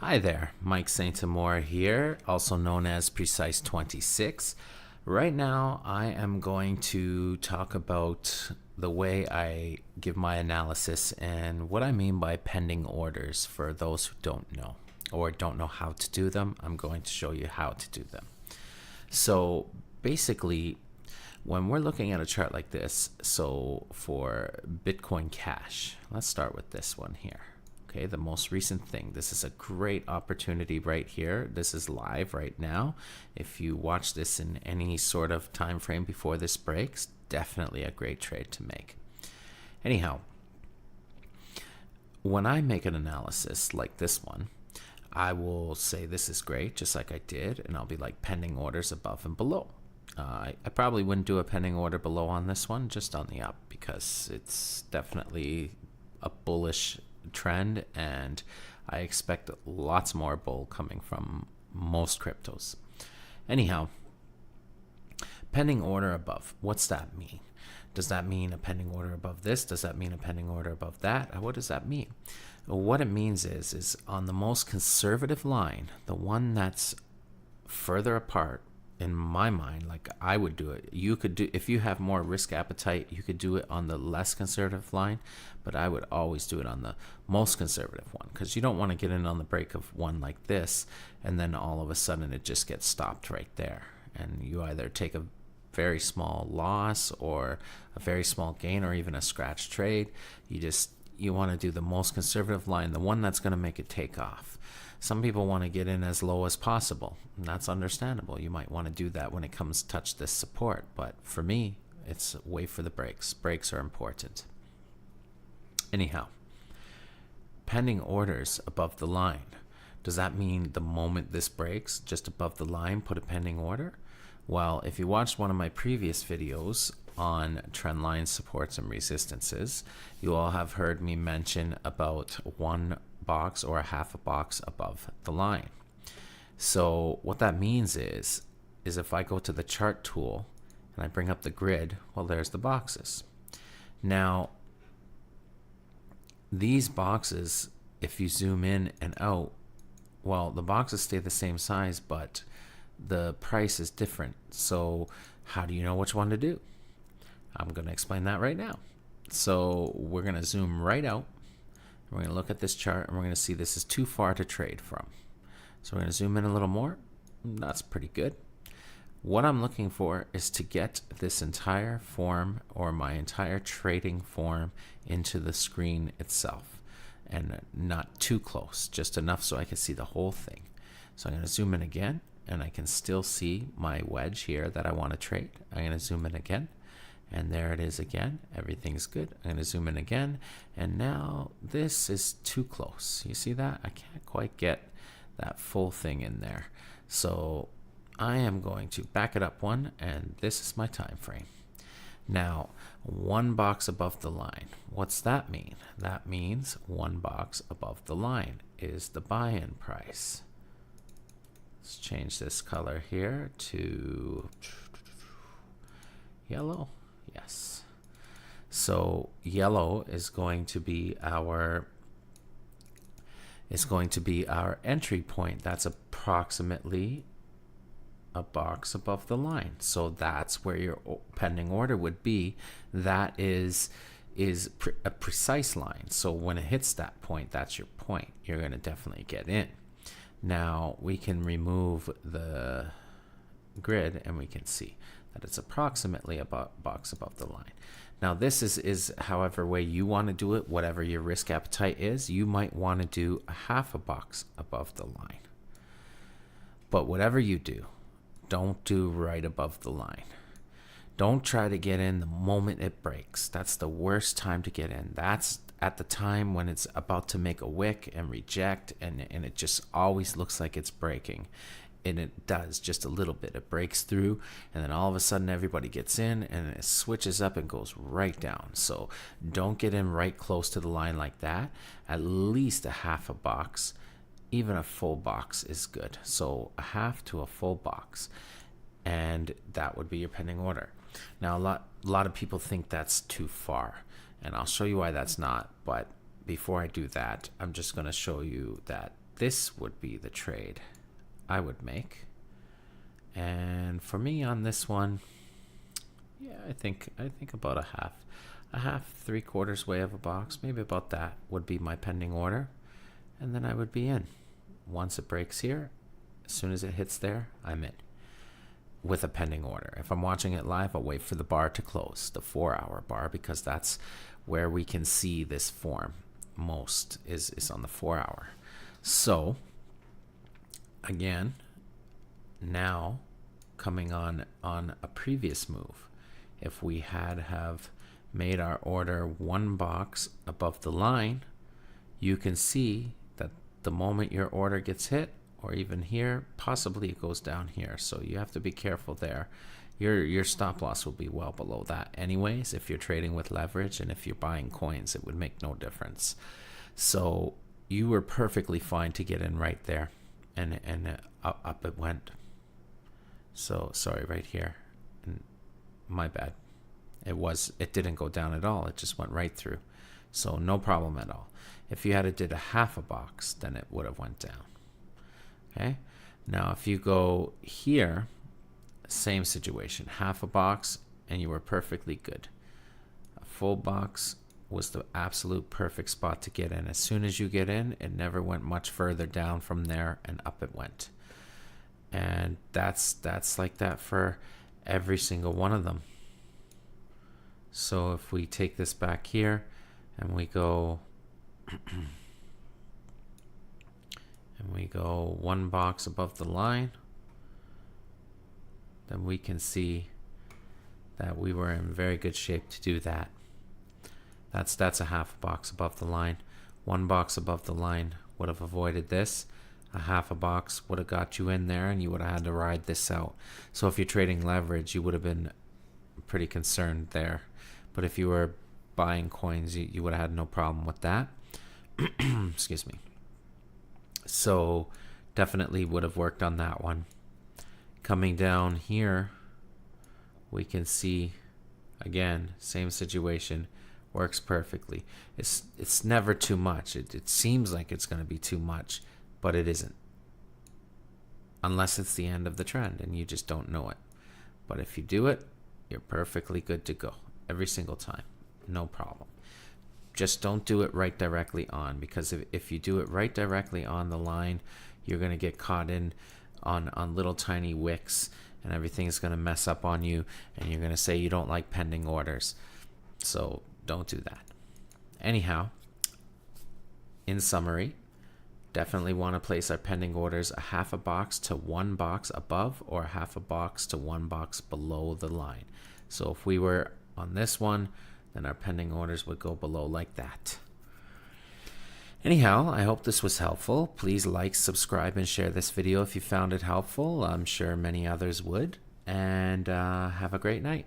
Hi there, Mike Saint Amour here, also known as Precise26. Right now, I am going to talk about the way I give my analysis and what I mean by pending orders for those who don't know or don't know how to do them. I'm going to show you how to do them. So basically, when we're looking at a chart like this, so for Bitcoin Cash, let's start with this one here. Okay, the most recent thing. This is a great opportunity right here. This is live right now. If you watch this in any sort of time frame before this breaks, definitely a great trade to make. Anyhow, when I make an analysis like this one, I will say this is great, just like I did, and I'll be like pending orders above and below. I probably wouldn't do a pending order below on this one, just on the up, because it's definitely a bullish trend, and I expect lots more bull coming from most cryptos. Anyhow, pending order above, what's that mean? Does that mean a pending order above this? Does that mean a pending order above that? What does that mean? What it means is on the most conservative line, the one that's further apart, in my mind, like I would do it. You could do, if you have more risk appetite, you could do it on the less conservative line, but I would always do it on the most conservative one, because you don't want to get in on the break of one like this and then all of a sudden it just gets stopped right there, and you either take a very small loss or a very small gain or even a scratch trade. You want to do the most conservative line, the one that's going to make it take off. Some people want to get in as low as possible, and that's understandable. You might want to do that when it comes to touch this support, but for me, it's wait for the breaks. Breaks are important. Anyhow, pending orders above the line. Does that mean the moment this breaks, just above the line, put a pending order? Well, if you watched one of my previous videos on trend line supports and resistances, you all have heard me mention about one box or a half a box above the line. So what that means is if I go to the chart tool and I bring up the grid, well, there's the boxes. Now, these boxes, if you zoom in and out, well, the boxes stay the same size, but the price is different. So how do you know which one to do? I'm going to explain that right now. So we're going to zoom right out. We're going to look at this chart and we're going to see this is too far to trade from. So we're going to zoom in a little more. That's pretty good. What I'm looking for is to get this entire form, or my entire trading form, into the screen itself, and not too close, just enough so I can see the whole thing. So I'm going to zoom in again, and I can still see my wedge here that I want to trade. I'm going to zoom in again. And there it is again. Everything's good. I'm going to zoom in again. And now this is too close. You see that? I can't quite get that full thing in there. So I am going to back it up one, and this is my time frame. Now, one box above the line. What's that mean? That means one box above the line is the buy-in price. Let's change this color here to yellow. Yes. So yellow is going to be our entry point. That's approximately a box above the line. So that's where your pending order would be. That is a precise line. So when it hits that point, that's your point. You're going to definitely get in. Now we can remove the grid and we can see that it's approximately a box above the line. Now this is however way you want to do it, whatever your risk appetite is. You might want to do a half a box above the line. But whatever you do, don't do right above the line. Don't try to get in the moment it breaks. That's the worst time to get in. That's at the time when it's about to make a wick and reject, and it just always looks like it's breaking. And it does just a little bit. It breaks through, and then all of a sudden everybody gets in and it switches up and goes right down. So don't get in right close to the line like that. At least a half a box. Even a full box is good. So a half to a full box, and that would be your pending order. Now a lot of people think that's too far, and I'll show you why that's not. But before I do that, I'm just going to show you that this would be the trade I would make. And for me on this one, yeah, I think about a half, 3/4 way of a box, maybe about that would be my pending order, and then I would be in. Once it breaks here, as soon as it hits there, I'm in with a pending order. If I'm watching it live, I'll wait for the bar to close, the 4-hour bar, because that's where we can see this form most is on the 4-hour. So again, now coming on a previous move, if we have made our order 1 box above the line, you can see that the moment your order gets hit, or even here, possibly it goes down here. So you have to be careful there. Your stop loss will be well below that anyways. If you're trading with leverage, and if you're buying coins, it would make no difference. So you were perfectly fine to get in right there, and up it went. So sorry, right here, and my bad. It didn't go down at all. It just went right through. So no problem at all. If you had did a half a box, then it would have went down. Okay. Now if you go here, same situation, half a box, and you were perfectly good. A full box was the absolute perfect spot to get in. As soon as you get in, it never went much further down from there, and up it went. And that's like that for every single one of them. So if we take this back here and we go and we go 1 box above the line, then we can see that we were in very good shape to do that. That's a half a box above the line. 1 box above the line would have avoided this. A half a box would have got you in there, and you would have had to ride this out. So if you're trading leverage, you would have been pretty concerned there. But if you were buying coins, you would have had no problem with that. Excuse me. So definitely would have worked on that one. Coming down here, we can see, again, same situation, works perfectly. It's never too much. It seems like it's going to be too much, but it isn't. Unless it's the end of the trend and you just don't know it. But if you do it, you're perfectly good to go every single time. No problem. Just don't do it right directly on, because if you do it right directly on the line, you're going to get caught in on little tiny wicks, and everything's going to mess up on you, and you're going to say you don't like pending orders. So don't do that. Anyhow, in summary, definitely want to place our pending orders a half a box to 1 box above, or a half a box to 1 box below the line. So if we were on this one, then our pending orders would go below like that. Anyhow, I hope this was helpful. Please like, subscribe, and share this video if you found it helpful. I'm sure many others would. And have a great night.